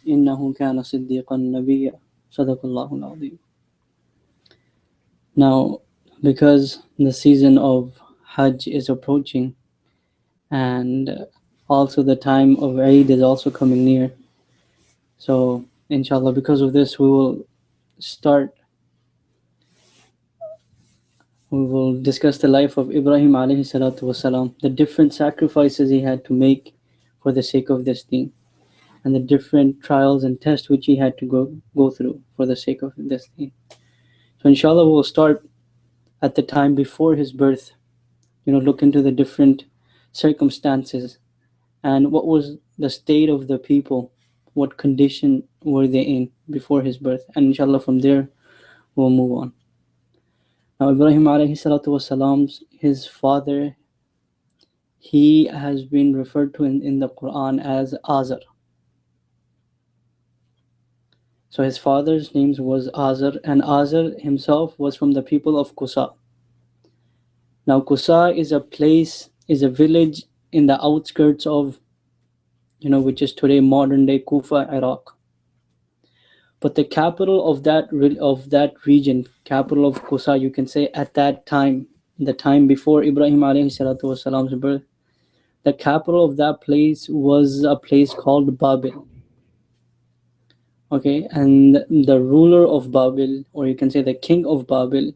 إنه كان صديقا نبيا صدق الله العظيم. Now, because the season of Hajj is approaching, and also the time of Eid is also coming near, so inshallah, because of this, we will discuss the life of Ibrahim alayhi salatu wasalam, the different sacrifices he had to make for the sake of this deen, and the different trials and tests which he had to go through for the sake of this deen. So inshallah, we'll start at the time before his birth, look into the different circumstances and what was the state of the people, what condition were they in before his birth, and inshallah from there we'll move on. Now Ibrahim alayhi salatu wasalam, his father, he has been referred to in the Quran as Azar. So his father's name was Azar, and Azar himself was from the people of Kusa. Now Kusa is a village in the outskirts of, which is today modern day Kufa, Iraq. But the capital of that region, capital of Kusa, you can say at that time, the time before Ibrahim alayhi salatu wasalam's birth, the capital of that place was a place called Babil. Okay, and the ruler of Babil, or you can say the king of Babil,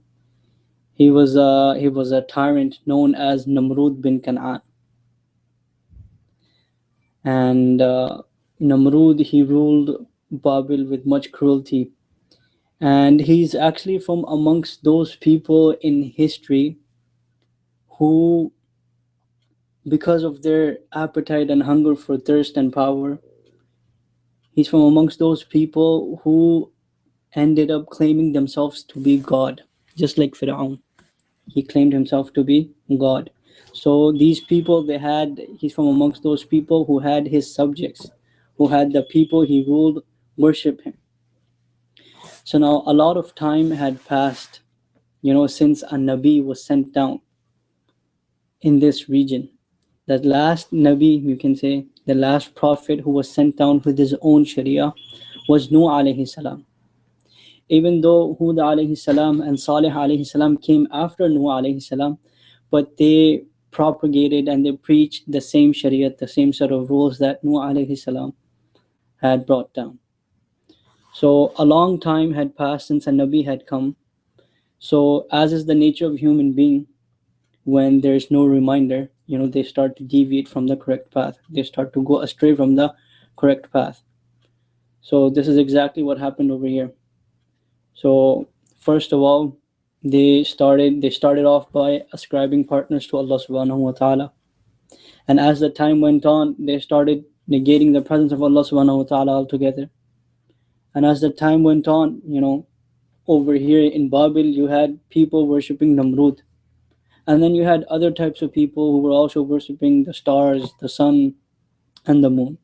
he was a tyrant known as Namrud bin Kan'an. And Namrud, he ruled Babil with much cruelty, and he's actually from amongst those people in history who, because of their appetite and hunger for thirst and power, he's from amongst those people who ended up claiming themselves to be God, just like Fir'aun. He claimed himself to be God. So these people, he's from amongst those people who had his subjects, who had the people he ruled worship him. So now a lot of time had passed, since a Nabi was sent down in this region. That last Nabi, you can say, the last prophet who was sent down with his own Sharia was Nuh alayhi salam. Even though Hud alayhi salam and Salih alayhi salam came after Nuh alayhi salam, but they propagated and they preached the same Shariat, the same set of rules that Nuh alayhi salam had brought down. So a long time had passed since a Nabi had come. So as is the nature of human being, when there's no reminder, they start to deviate from the correct path. They start to go astray from the correct path. So this is exactly what happened over here. So first of all, they started off by ascribing partners to Allah subhanahu wa ta'ala. And as the time went on, they started negating the presence of Allah subhanahu wa ta'ala altogether. And as the time went on, over here in Babil, you had people worshipping Namrud. And then you had other types of people who were also worshipping the stars, the sun, and the moon.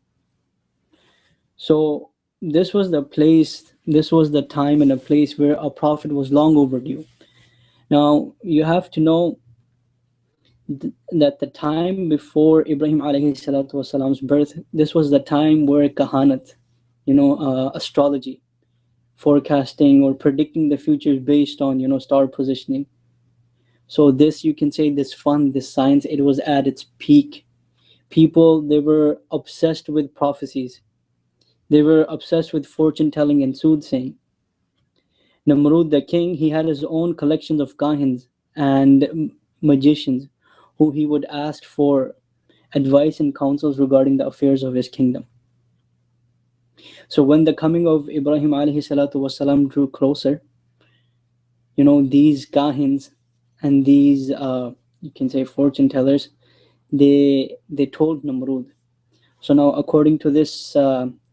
So this was the time and a place where a prophet was long overdue. Now, you have to know that the time before Ibrahim alayhi salatu wasalam's birth, this was the time where kahanat, astrology, forecasting or predicting the future based on, star positioning. So this, you can say, this science, it was at its peak. People, they were obsessed with prophecies. They were obsessed with fortune telling and soothsaying. Namrud, the king, he had his own collections of kahins and magicians who he would ask for advice and counsels regarding the affairs of his kingdom. So when the coming of Ibrahim alayhi salatu wasalam drew closer, these kahins and these, you can say, fortune tellers, they told Namrud. So now, according to this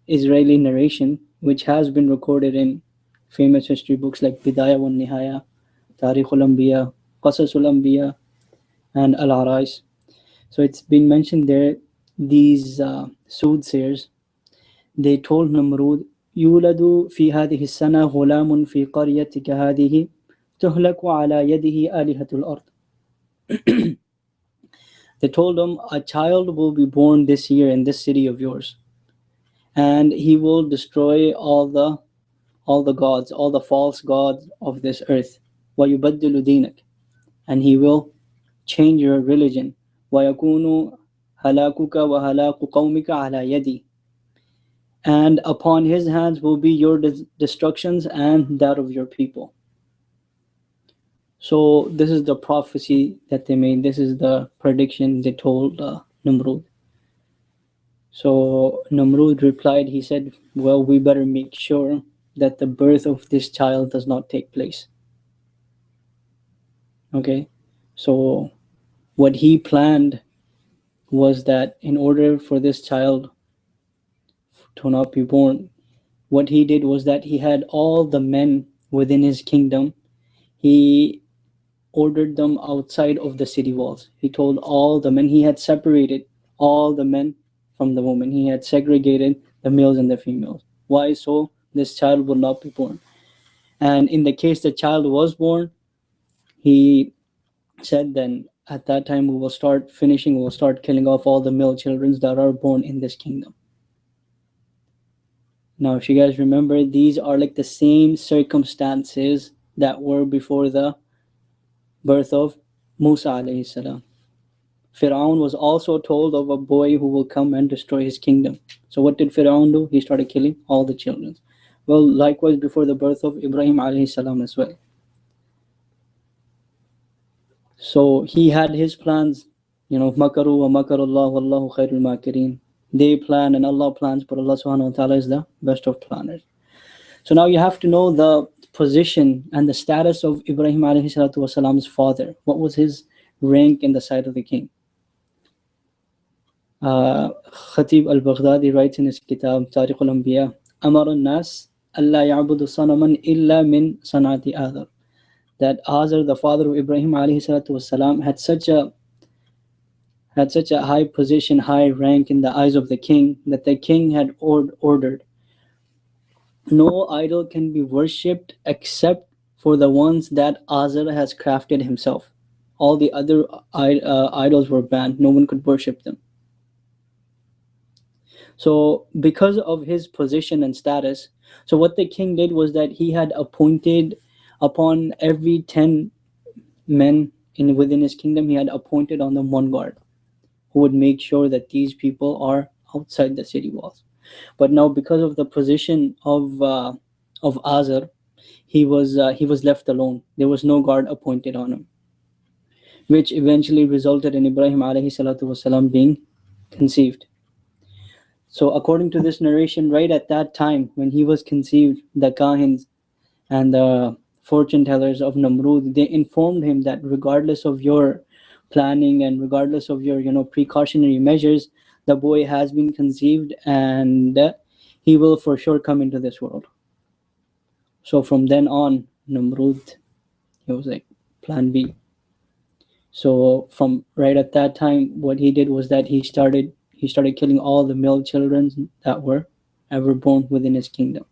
Israeli narration, which has been recorded in famous history books like Bidaya wa Nihaya, Tarikh al-Anbiya, Qasas al-Anbiya, and Al-Arais. So it's been mentioned there, these soothsayers, they told Namrud, يولد في هذه السنة غلام في قريتك هذه تهلك على يده آلهة الأرض. They told him, a child will be born this year in this city of yours, and he will destroy all the gods, all the false gods of this earth. وَيُبَدِّلُ دِينَكَ, and he will change your religion. وَيَكُونُ هَلَاكُكَ وَهَلَاكُ قَوْمِكَ عَلَى يَدِي, and upon his hands will be your destructions and that of your people. So this is the prophecy that they made. This is the prediction they told Namrud. So Namrud replied, he said, well, we better make sure that the birth of this child does not take place. Okay, so what he planned was that in order for this child to not be born, what he did was that he had all the men within his kingdom, he ordered them outside of the city walls. He told all the men, he had separated all the men from the women. He had segregated the males and the females. Why? So this child would not be born. And in the case the child was born, he said, then at that time we will start killing off all the male children that are born in this kingdom. Now, if you guys remember, these are like the same circumstances that were before the birth of Musa alayhi salam. Fir'aun was also told of a boy who will come and destroy his kingdom. So what did Fir'aun do? He started killing all the children. Well, likewise before the birth of Ibrahim alayhi salam as well. So he had his plans, makaru wa makarullah wallahu khairul makirin. They plan and Allah plans, but Allah subhanahu wa ta'ala is the best of planners. So now you have to know the position and the status of Ibrahim alayhi salatu wasalam's father. What was his rank in the sight of the king? Khatib al-Baghdadi writes in his kitab Tariq al-Anbiya, Amar al-Nas alla ya'budu sanaman illa min sanati Azar. That Azar, the father of Ibrahim alayhi salatu wasalam, had such a high position, high rank in the eyes of the king, that the king had ordered, no idol can be worshipped except for the ones that Azar has crafted himself. All the other idols were banned. No one could worship them. So because of his position and status, so what the king did was that he had appointed upon every 10 men within his kingdom, he had appointed on them one guard who would make sure that these people are outside the city walls. But now, because of the position of Azar, he was left alone. There was no guard appointed on him, which eventually resulted in Ibrahim alayhi salatu wasalam being conceived. So according to this narration, right at that time when he was conceived, the kahins and the fortune tellers of Namrud, they informed him that regardless of your planning and regardless of your precautionary measures, the boy has been conceived and he will for sure come into this world. So from then on, Namrud, he was like plan B. So from right at that time, what he did was that he started killing all the male children that were ever born within his kingdom.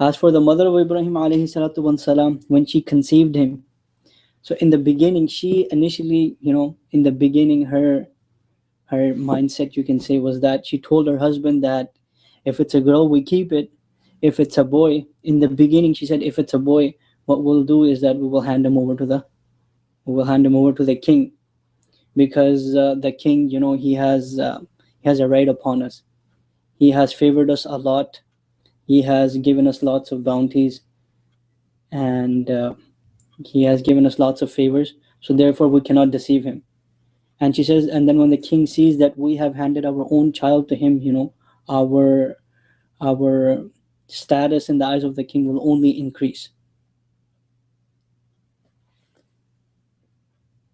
As for the mother of Ibrahim alayhi salatu wasalam, when she conceived him, so in the beginning, she initially, in the beginning, her mindset, you can say, was that she told her husband that if it's a girl, we keep it. If it's a boy, in the beginning, she said, if it's a boy, what we'll do is that we will hand him over to the king, because the king, he has a right upon us. He has favored us a lot. He has given us lots of bounties, and he has given us lots of favors. So therefore, we cannot deceive him. And she says, and then when the king sees that we have handed our own child to him, our status in the eyes of the king will only increase.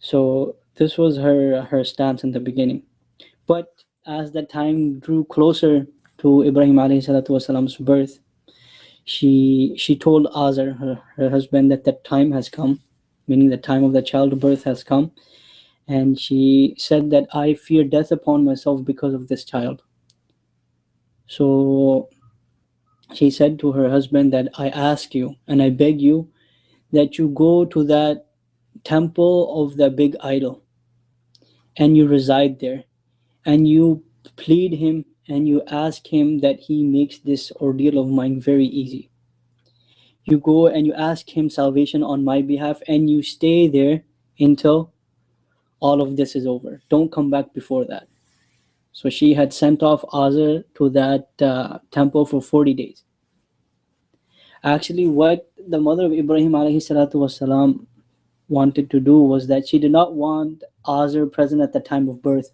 So this was her stance in the beginning. But as the time drew closer to Ibrahim alayhi salatu wasalam's birth, she told Azar, her husband, that the time has come, meaning the time of the childbirth has come. And she said that I fear death upon myself because of this child. So she said to her husband that I ask you and I beg you that you go to that temple of the big idol and you reside there and you plead him and you ask him that he makes this ordeal of mine very easy. You go and you ask him salvation on my behalf, and you stay there until all of this is over. Don't come back before that. So she had sent off Azar to that temple for 40 days. Actually, what the mother of Ibrahim alayhi salatu wasalam wanted to do was that she did not want Azar present at the time of birth,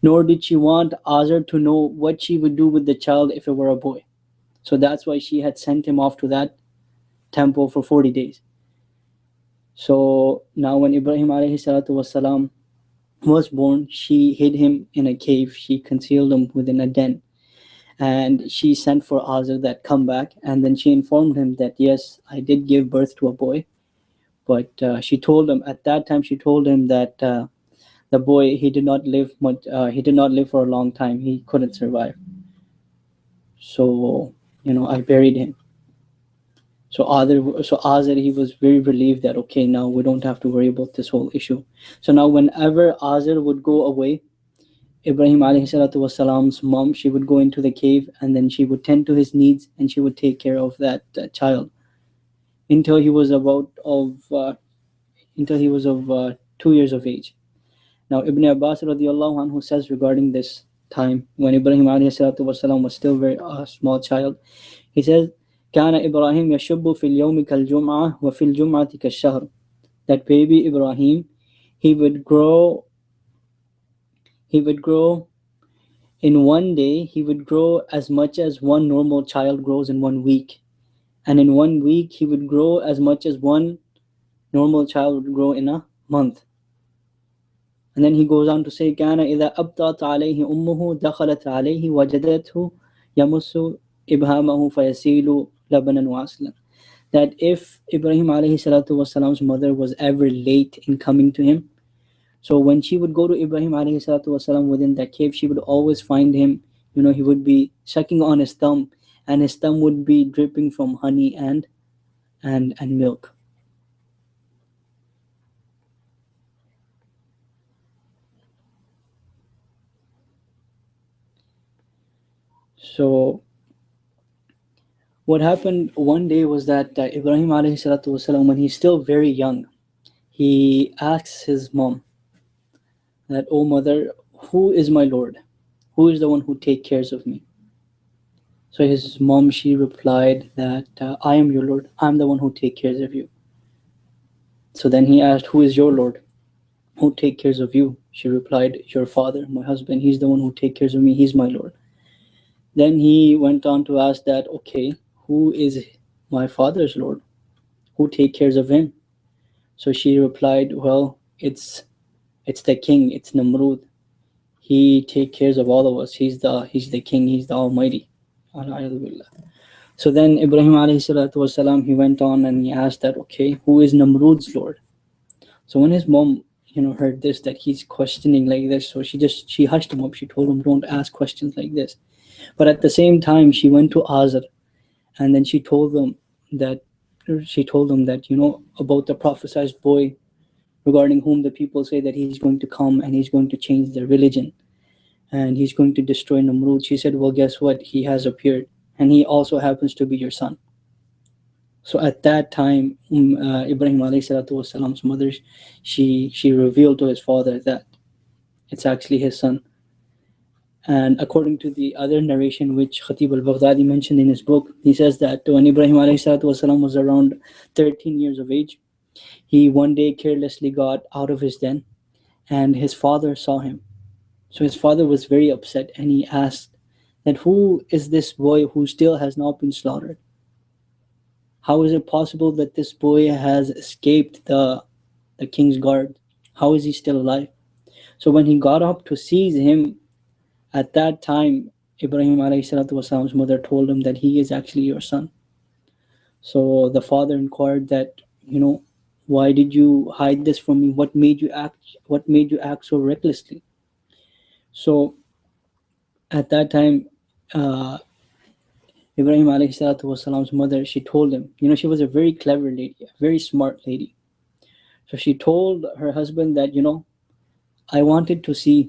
nor did she want Azar to know what she would do with the child if it were a boy. So that's why she had sent him off to that temple for 40 days. So now when Ibrahim alayhi salatu wasalam was born, she hid him in a cave. She concealed him within a den. And she sent for Azar that come back. And then she informed him that, yes, I did give birth to a boy. But she told him, at that time, she told him that the boy, he did not live much, he did not live for a long time. He couldn't survive. So, I buried him. So Azar, he was very relieved that, okay, now we don't have to worry about this whole issue. So now whenever Azar would go away, Ibrahim alayhi salatu wasalam's mom, she would go into the cave, and then she would tend to his needs, and she would take care of that child until he was of 2 years of age. Now Ibn Abbas radiallahu anhu says regarding this time when Ibrahim alayhi salatu wasalam was still very small child, he says, كان إبراهيم يشب في اليوم كالجمعة وفي الجمعة كالشهر. That baby Ibrahim, he would grow in one day, he would grow as much as one normal child grows in 1 week. And in 1 week, he would grow as much as one normal child would grow in a month. And then he goes on to say, كان إذا أبطأت عليه أمه دخلت عليه وجدته يمس إبهامه فيسيل لبنا وعسلا. That if Ibrahim alayhi salatu wasalam's mother was ever late in coming to him, so when she would go to Ibrahim alayhi salatu wasalam within that cave, she would always find him, he would be sucking on his thumb, and his thumb would be dripping from honey and milk. So what happened one day was that Ibrahim alayhi salatu wasalam, when he's still very young, he asks his mom that, "Oh mother, who is my Lord? Who is the one who takes care of me?" So his mom, she replied that, "I am your Lord. I'm the one who takes care of you." So then he asked, "Who is your Lord? Who takes care of you?" She replied, "Your father, my husband. He's the one who takes care of me. He's my Lord." Then he went on to ask that, "Okay, who is my father's Lord? Who takes care of him?" So she replied, "Well, it's the king. It's Namrud. He takes care of all of us. He's the king. He's the Almighty." So then Ibrahim alayhi salatu wasalam, he went on and he asked that, "Okay, who is Namrud's Lord?" So when his mom, heard this, that he's questioning like this, so she hushed him up. She told him, "Don't ask questions like this." But at the same time, she went to Azar, and then she told them that about the prophesied boy, regarding whom the people say that he's going to come and he's going to change their religion and he's going to destroy Namrud. She said, "Well, guess what? He has appeared, and he also happens to be your son." So at that time, Ibrahim alayhi salatu wasalam's mother, she revealed to his father that it's actually his son. And according to the other narration, which Khatib al-Baghdadi mentioned in his book, he says that when Ibrahim alayhi salatu wasalam was around 13 years of age, he one day carelessly got out of his den, and his father saw him. So his father was very upset, and he asked that, "Who is this boy who still has not been slaughtered? How is it possible that this boy has escaped the king's guard? How is he still alive?" So when he got up to seize him, at that time, Ibrahim alayhi salatu wasalam's mother told him that he is actually your son. So the father inquired that, "Why did you hide this from me? What made you act so recklessly?" So at that time, uh, Ibrahim alayhi salatu wasalam's mother, she told him, she was a very clever lady, a very smart lady. So she told her husband that, I wanted to see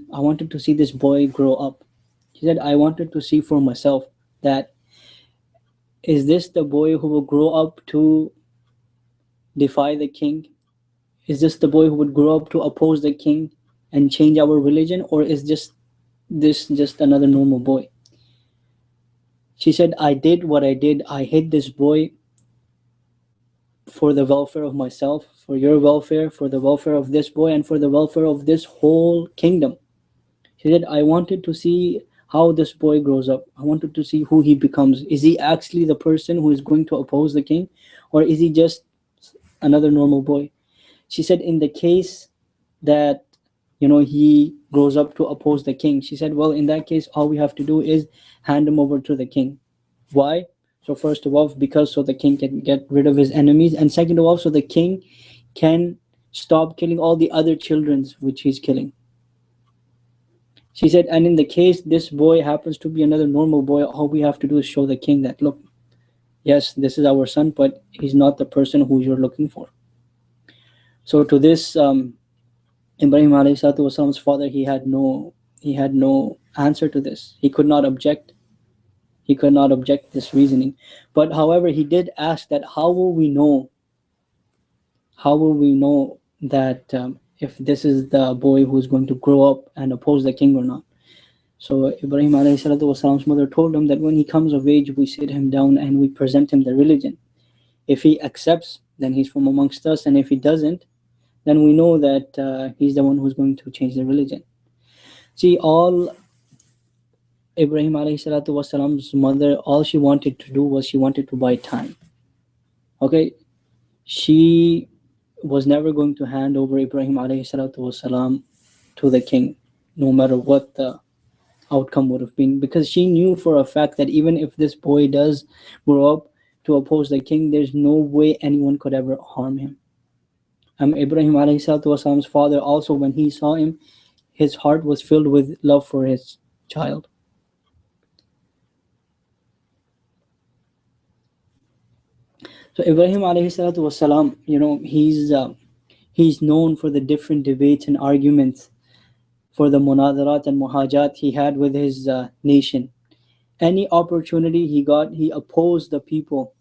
this boy grow up. She said, I wanted to see for myself that is this the boy who will grow up to defy the king? Is this the boy who would grow up to oppose the king and change our religion, or is just another normal boy? She said, I did what I did. I hid this boy for the welfare of myself, for your welfare, for the welfare of this boy, and for the welfare of this whole kingdom. She said, I wanted to see how this boy grows up. I wanted to see who he becomes. Is he actually the person who is going to oppose the king, or is he just another normal boy? She said, in the case that he grows up to oppose the king, she said, well, in that case, all we have to do is hand him over to the king. Why? So first of all, because so the king can get rid of his enemies, and second of all, so the king can stop killing all the other childrens which he's killing. She said, and in the case this boy happens to be another normal boy, all we have to do is show the king that, look, yes, this is our son, but he's not the person who you're looking for. So to this, Ibrahim alayhi salatu wasalam's father, he had no answer to this. He could not object. He could not object this reasoning. But however, he did ask that how will we know that if this is the boy who's going to grow up and oppose the king or not? So Ibrahim alayhi salatu wasalam's mother told him that when he comes of age, we sit him down and we present him the religion. If he accepts, then he's from amongst us, and if he doesn't, then we know that he's the one who's going to change the religion. See, all Ibrahim alayhi salatu wasalam's mother, all she wanted to do was she wanted to buy time. Okay, she was never going to hand over Ibrahim alayhi salatu wasalam to the king, no matter what the outcome would have been, because she knew for a fact that even if this boy does grow up to oppose the king, there's no way anyone could ever harm him. Ibrahim alayhi salatu wasalam's father also, when he saw him, his heart was filled with love for his child. So Ibrahim alayhi salatu wasalam, he's known for the different debates and arguments, for the munadarat and muhajat he had with his nation. Any opportunity he got, he opposed the people.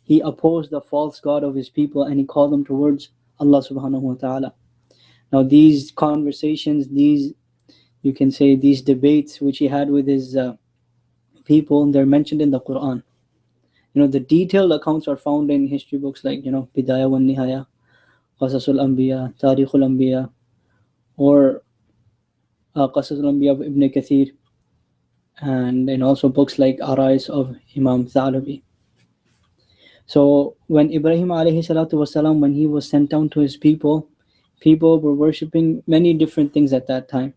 He opposed the false god of his people, and he called them towards Allah subhanahu wa ta'ala. Now these conversations, you can say these debates which he had with his people, they're mentioned in the Quran. The detailed accounts are found in history books like, Bidaya wa Nihaya, Qasasul Anbiya, Tarikhul Anbiya, or Qasasul Anbiya of Ibn Kathir, and also books like Arais of Imam Thalabi. So when Ibrahim alayhi salatu wasalam, when he was sent down to his people were worshipping many different things at that time.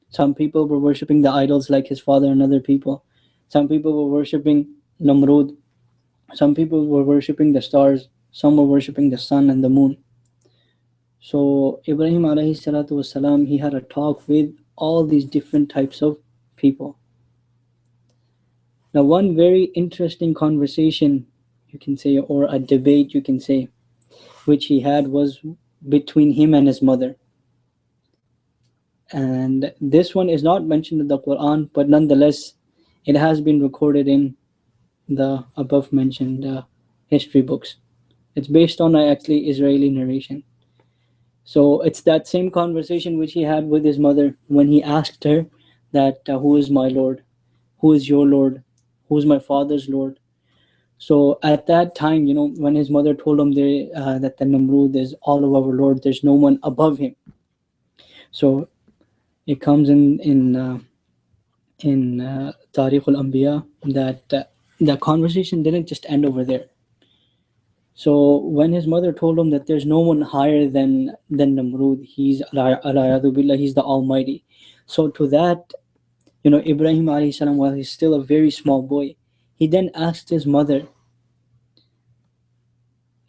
Some people were worshipping the idols like his father and other people. Some people were worshipping Namrud. Some people were worshipping the stars. Some were worshipping the sun and the moon. So Ibrahim alayhi salatu wasalam, he had a talk with all these different types of people. Now one very interesting conversation, you can say, or a debate, you can say, which he had was between him and his mother. And this one is not mentioned in the Quran, but nonetheless, it has been recorded in the above mentioned history books. It's based on actually Israeli narration. So it's that same conversation which he had with his mother when he asked her that who is my Lord, who is your Lord, who is my father's Lord. So at that time, when his mother told him that the Namrud is all of our Lord, there's no one above him. So it comes in Tarikh al-Anbiya that the conversation didn't just end over there. So when his mother told him that there's no one higher than Namrud, he's alayadu billah, he's the Almighty. So to that, Ibrahim alayhi salam, while he's still a very small boy, he then asked his mother,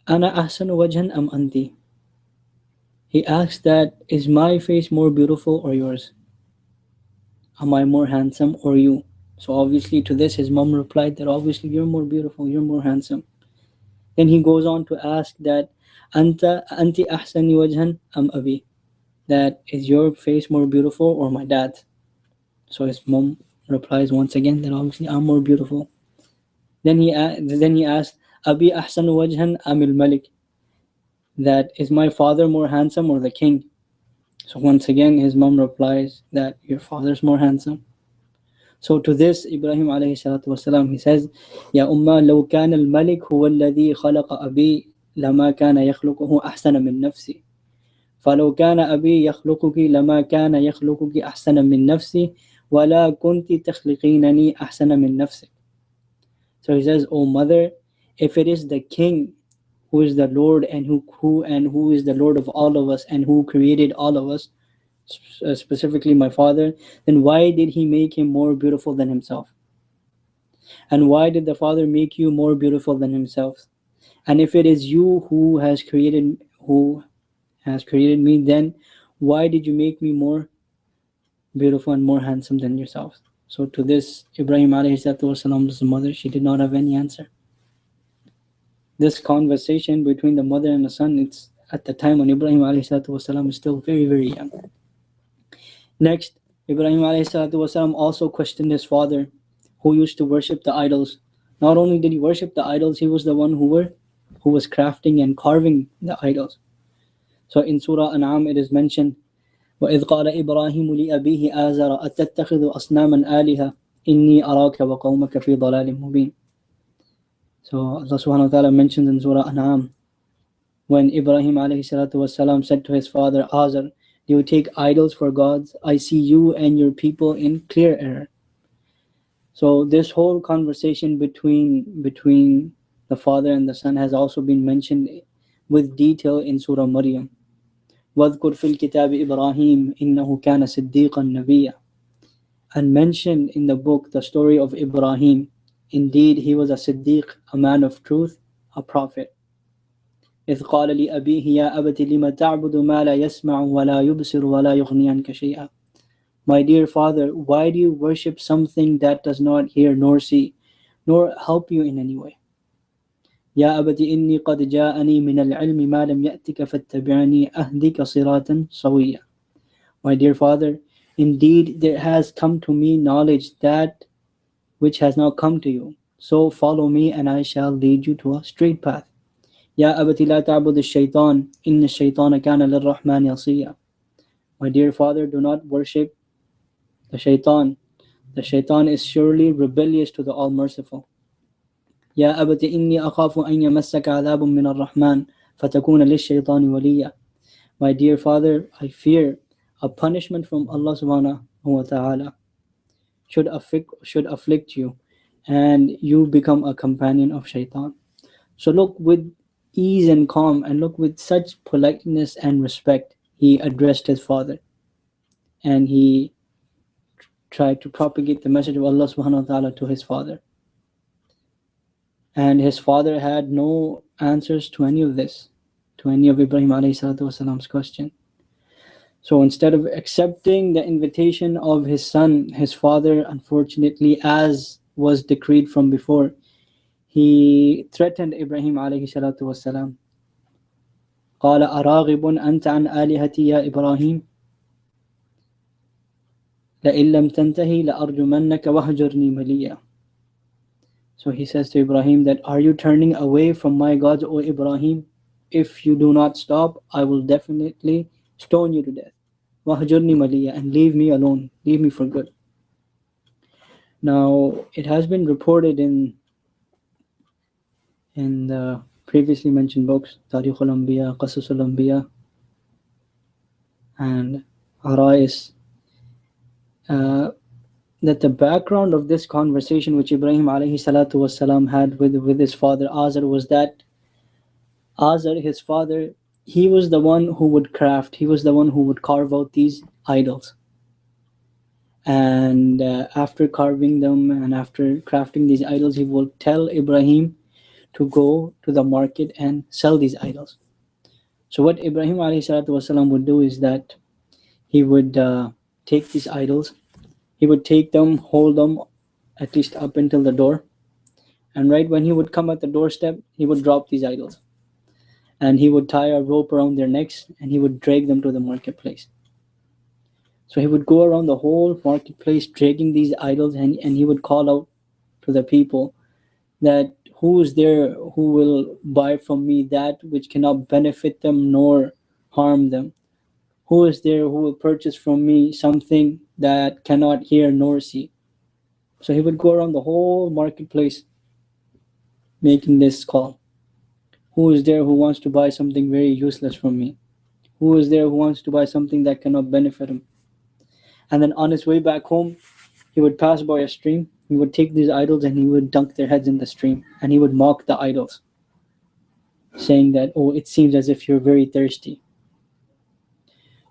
Ana ahsanu wajhan am anti? He asked that, is my face more beautiful or yours? Am I more handsome or you? So obviously to this his mom replied that obviously you're more beautiful, you're more handsome. Then he goes on to ask that, anti ahsani wajhan am abi? That is your face more beautiful or my dad's? So his mom replies once again that obviously I'm more beautiful. Then he asked, Abi ahsanu wajhan amil malik, that is my father more handsome or the king? So once again his mom replies that your father's more handsome. So to this Ibrahim alayhi salatu wasalam, he says, Ya umma law kana al-malik huwa alladhi khalaqa abi lama kana yakhluquhu ahsana min nafsi. فلو كان أبي يخلقك لما كان يخلقك أحسن من نفسي ولا كنت تخلقينني أحسن من نفسك. So he says, O mother, if it is the king who is the Lord and who is the Lord of all of us and who created all of us, specifically my father, then why did he make him more beautiful than himself? And why did the father make you more beautiful than himself? And if it is you who has created me, then why did you make me more beautiful and more handsome than yourself? So to this, Ibrahim alayhi salatu wasalam's mother, she did not have any answer. This conversation between the mother and the son, it's at the time when Ibrahim alayhi salatu wasalam is still very, very young. Next, Ibrahim alayhi salatu wasalam also questioned his father, who used to worship the idols. Not only did he worship the idols, he was the one who was crafting and carving the idols. So in Surah An'am it is mentioned, وَإِذْ قَالَ إِبْرَاهِيمُ لِأَبِيهِ آزَرَ أَتَتَّخِذُ أَصْنَامًا آلِهَةً إِنِّي أَرَاكَ وَقَوْمَكَ فِي ضَلَالٍ مُبِينٍ. So Allah subhanahu wa ta'ala mentions in Surah An'am, when Ibrahim alayhi salatu wasalam said to his father Azar, do you take idols for gods? I see you and your people in clear error. So this whole conversation between the father and the son has also been mentioned with detail in Surah Maryam. وَاذْكُرْ فِي الْكِتَابِ إِبْرَاهِيمَ إِنَّهُ كَانَ صِدِّيقًا نَبِيًّا. And mentioned in the book the story of Ibrahim. Indeed, he was a Siddiq, a man of truth, a prophet. إِذْ قَالَ لِأَبِيهِ يَا أَبَتِ لِمَ تَعْبُدُ مَا لَا يَسْمَعُ وَلَا يُبْصِرُ وَلَا يُغْنِي عَنْكَ شَيْئًا. My dear father, why do you worship something that does not hear nor see, nor help you in any way? يا أبت إني قد جاءني من العلم ما لم يأتك فاتبعني أهدك صراطا سويا. My dear father, indeed there has come to me knowledge that which has not come to you. So follow me and I shall lead you to a straight path. يا أبت لا تعبد الشيطان إن الشيطان كان للرحمن عصيا. My dear father, do not worship the shaitan. The shaitan is surely rebellious to the All-Merciful. يا أبت إني أخاف أن يمسك عذاب من الرحمن فتكون للشيطان وليا. My dear father, I fear a punishment from Allah subhanahu wa ta'ala should afflict you and you become a companion of shaitan. So look with ease and calm and look with such politeness and respect he addressed his father, and he tried to propagate the message of Allah subhanahu wa ta'ala to his father. And his father had no answers to any of this, to any of Ibrahim alayhi salatu wasalam's question. So instead of accepting the invitation of his son, his father, unfortunately, as was decreed from before, he threatened Ibrahim alayhi salatu wasalam. قال أراغب أنت عن آلهتي يا إبراهيم لئن لم تنتهي لأرجمنك وهجرني مليا. So he says to Ibrahim that, are you turning away from my gods, O Ibrahim? If you do not stop, I will definitely stone you to death. وَهْجُرْنِي مَلِيًّا, and leave me alone, leave me for good. Now, it has been reported in the previously mentioned books, Tarikh al-Anbiya, Qasas al-Anbiya, and Arais, that the background of this conversation which Ibrahim alayhi salatu wasalam had with his father Azar was that Azar, his father, he was the one who would craft, he was the one who would carve out these idols. And after carving them and after crafting these idols, he would tell Ibrahim to go to the market and sell these idols. So what Ibrahim alayhi salatu wasalam would do is that he would take these idols, he would take them, hold them at least up until the door, and right when he would come at the doorstep, he would drop these idols. And he would tie a rope around their necks and he would drag them to the marketplace. So he would go around the whole marketplace dragging these idols, and he would call out to the people that who is there who will buy from me that which cannot benefit them nor harm them? Who is there who will purchase from me something that cannot hear nor see? So he would go around the whole marketplace making this call. Who is there who wants to buy something very useless from me? Who is there who wants to buy something that cannot benefit him? And then on his way back home, he would pass by a stream. He would take these idols and he would dunk their heads in the stream. And he would mock the idols, saying that, oh, it seems as if you're very thirsty.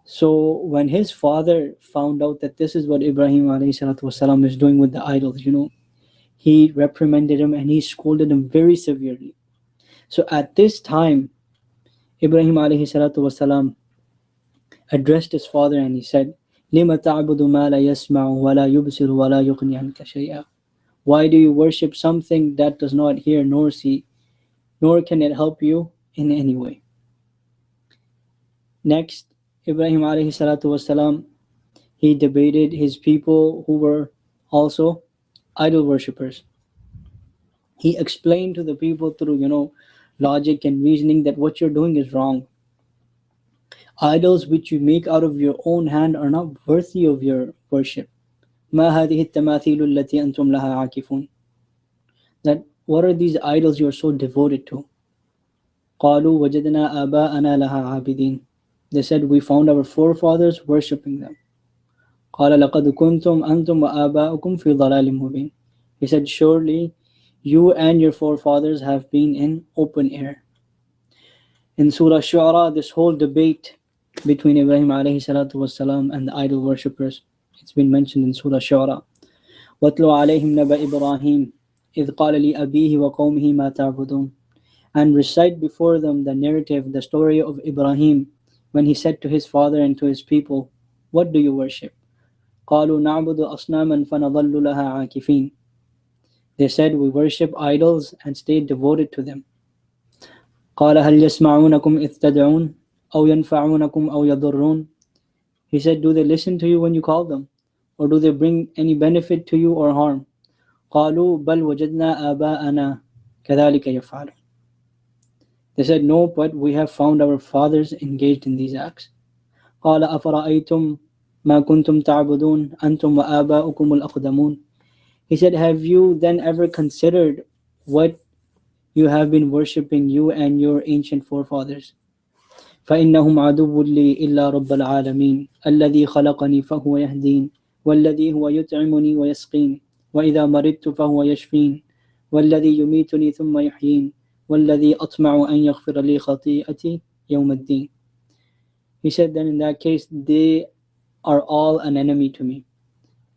So when his father found out that this is what Ibrahim والسلام, is doing with the idols, he reprimanded him and he scolded him very severely. So at this time, Ibrahim والسلام, addressed his father and he said, لِمَ تَعْبُدُ مَا لَا يَسْمَعُ وَلَا يُبْصِرُ وَلَا يُغْنِي عَنْكَ شَيْئًا. Why do you worship something that does not hear nor see, nor can it help you in any way? Next, Ibrahim والسلام, he debated his people who were also idol worshippers. He explained to the people through, logic and reasoning that what you're doing is wrong. Idols which you make out of your own hand are not worthy of your worship. ما هذه التماثيل التي أنتم لها عاكفون. That what are these idols you are so devoted to? قالوا وجدنا آباءنا لها عابدين. They said, we found our forefathers worshipping them. قال لقد كنتم أنتم وآباؤكم في ضلال مبين. He said, surely you and your forefathers have been in open air. In Surah Shu'ara, this whole debate between Ibrahim والسلام, and the idol worshippers, it's been mentioned in Surah Shu'ara. وَاتْلُ عَلَيْهِمْ نَبَأَ إِبْرَاهِيمَ إِذْ قَالَ لِأَبِيهِ وَقَوْمِهِ مَا تَعْبُدُونَ. And recite before them the narrative, the story of Ibrahim, when he said to his father and to his people, what do you worship? قَالُوا نَعْبُدُ أَصْنَامًا فَنَظَلُّ لَهَا عَاكِفِينَ. They said, we worship idols and stay devoted to them. قال هل يسمعونكم إذ تدعون أو ينفعونكم أو يضرون. He said, do they listen to you when you call them? Or do they bring any benefit to you or harm? قالوا بل وجدنا آباءنا كذلك يفعلون. They said, no, but we have found our fathers engaged in these acts. قال أفرأيتم ما كنتم تعبدون أنتم وآباؤكم الأقدمون. He said, have you then ever considered what you have been worshipping, you and your ancient forefathers? فإنهم عدو لي إلا رب العالمين الذي خلقني فهو يهدين والذي هو يطعمني ويسقين وإذا مرضت فهو يشفين والذي يميتني ثم يحيين والذي أطمع أن يغفر لي خطيئتي يوم الدين. He said, then in that case they are all an enemy to me,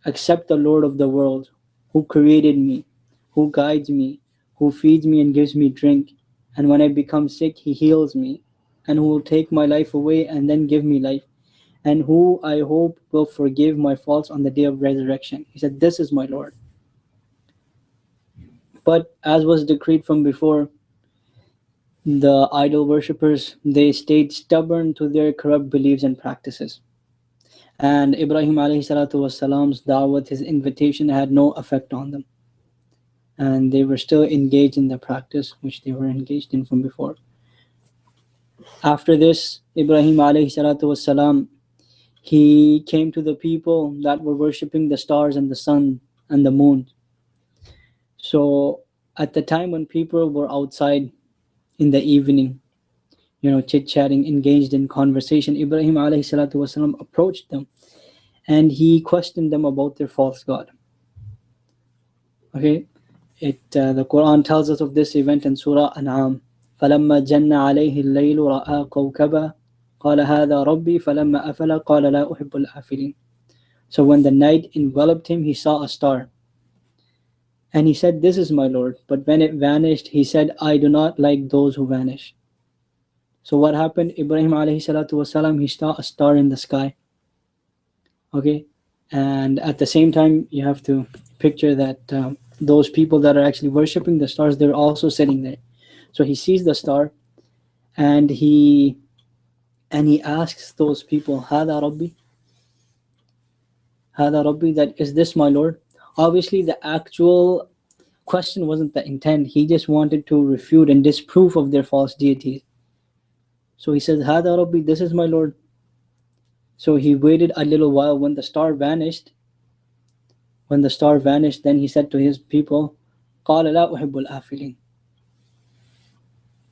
except the Lord of the world, who created me, who guides me, who feeds me and gives me drink, and when I become sick he heals me, and who will take my life away and then give me life, and who I hope will forgive my faults on the day of resurrection. He said, this is my Lord. But as was decreed from before, the idol worshippers, they stayed stubborn to their corrupt beliefs and practices. And Ibrahim والسلام's da'wat, his invitation, had no effect on them. And they were still engaged in the practice which they were engaged in from before. After this, Ibrahim والسلام, he came to the people that were worshipping the stars and the sun and the moon. So at the time when people were outside in the evening, chit-chatting, engaged in conversation, Ibrahim والسلام, approached them and he questioned them about their false god. Okay, the Quran tells us of this event in Surah An'am. فَلَمَّا جَنَّ عَلَيْهِ اللَّيْلُ رَأَى كَوْكَبًا قَالَ هَذَا رَبِّي فَلَمَّا أَفَلَ قَالَ لَا أُحِبُّ الْآفِلِينَ. So when the night enveloped him, he saw a star. And he said, this is my Lord. But when it vanished, he said, I do not like those who vanish. So what happened? Ibrahim والسلام, he saw a star in the sky. Okay, and at the same time, you have to picture that those people that are actually worshipping the stars, they're also sitting there. So he sees the star, and he asks those people, "Hada Rabbi?" Hada Rabbi, that is this my Lord? Obviously, the actual question wasn't the intent. He just wanted to refute and disprove of their false deities. So he says, Hada Rabbi, this is my Lord. So he waited a little while. When the star vanished, then he said to his people, قَالَ لَا أُحِبُّ الْآفِلِينَ.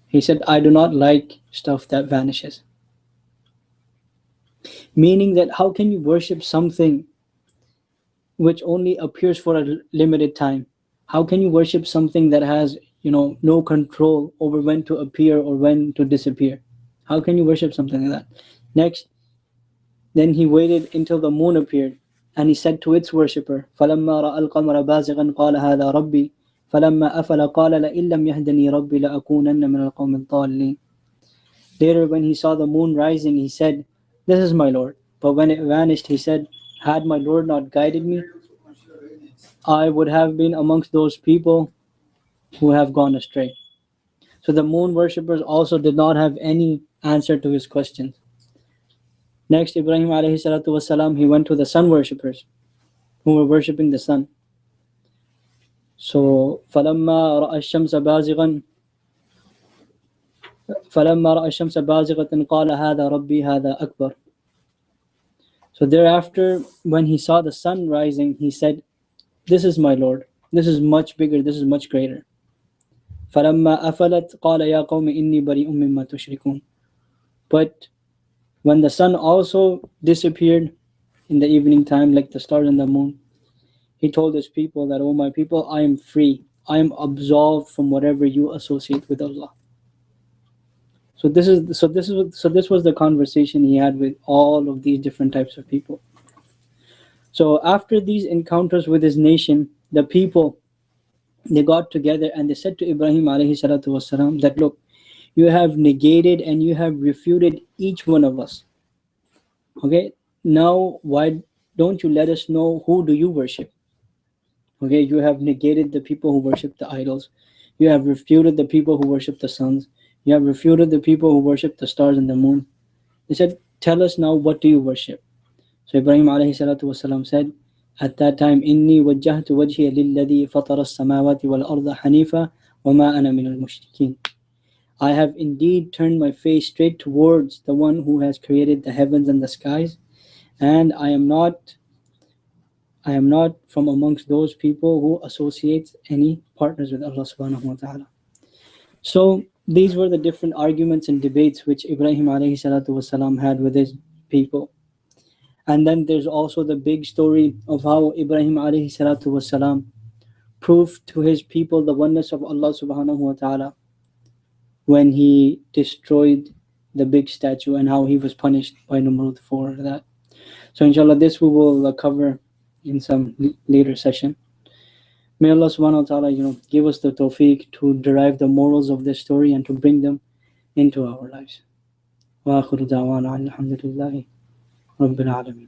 He said, I do not like stuff that vanishes. Meaning that how can you worship something which only appears for a limited time? How can you worship something that has, no control over when to appear or when to disappear? How can you worship something like that? Next, then he waited until the moon appeared, and he said to its worshipper, فَلَمَّا رَأَى الْقَمَرَ بَازِغًا قَالَ هَذَا رَبِّي فَلَمَّا أَفَلَ قَالَ لَئِن لَّمْ يَهْدِنِي رَبِّي لَأَكُونَنَّ مِنَ الْقَوْمِ الضَّالِّينَ. Later, when he saw the moon rising, he said, This is my Lord. But when it vanished, he said, Had my Lord not guided me, I would have been amongst those people who have gone astray. So the moon worshippers also did not have any answer to his questions. Next, Ibrahim alayhi salatu wasalam, he went to the sun worshippers who were worshipping the sun. So, فَلَمَّا رَأَى الشَّمْسَ بَازِغَةً قَالَ هَذَا رَبِّي هَذَا أَكْبَرُ. So thereafter, when he saw the sun rising, he said, This is my Lord. This is much bigger. This is much greater. فَلَمَّا أَفَلَتْ قَالَ يَا قَوْمِ إِنِّي بَرِيءٌ مِّمَّا تُشْرِكُونَ. But when the sun also disappeared in the evening time, like the stars and the moon, he told his people that, Oh my people, I am free. I am absolved from whatever you associate with Allah. So this was the conversation he had with all of these different types of people. So after these encounters with his nation, the people, they got together and they said to Ibrahim alayhi salatu wasalam that, look, you have negated and you have refuted each one of us. Okay, now why don't you let us know who do you worship? Okay, you have negated the people who worship the idols. You have refuted the people who worship the suns. You have refuted the people who worship the stars and the moon. They said, tell us now, what do you worship? So Ibrahim alayhi salatu wasalam said, at that time, Inni wajjahtu wajhiya lilladhi fatara as-samawati wal arda hanifa wa ma ana min al-mushrikeen. I have indeed turned my face straight towards the one who has created the heavens and the skies, and I am not from amongst those people who associate any partners with Allah subhanahu wa ta'ala. So these were the different arguments and debates which Ibrahim alayhi salatu wasalam had with his people. And then there's also the big story of how Ibrahim alayhi salatu wasalam proved to his people the oneness of Allah subhanahu wa ta'ala when he destroyed the big statue and how he was punished by Namrud for that. So inshallah, this we will cover in some later session. May Allah subhanahu wa ta'ala, give us the tawfiq to derive the morals of this story and to bring them into our lives. Wa akhiru da'wana alhamdulillahi rabbil alameen.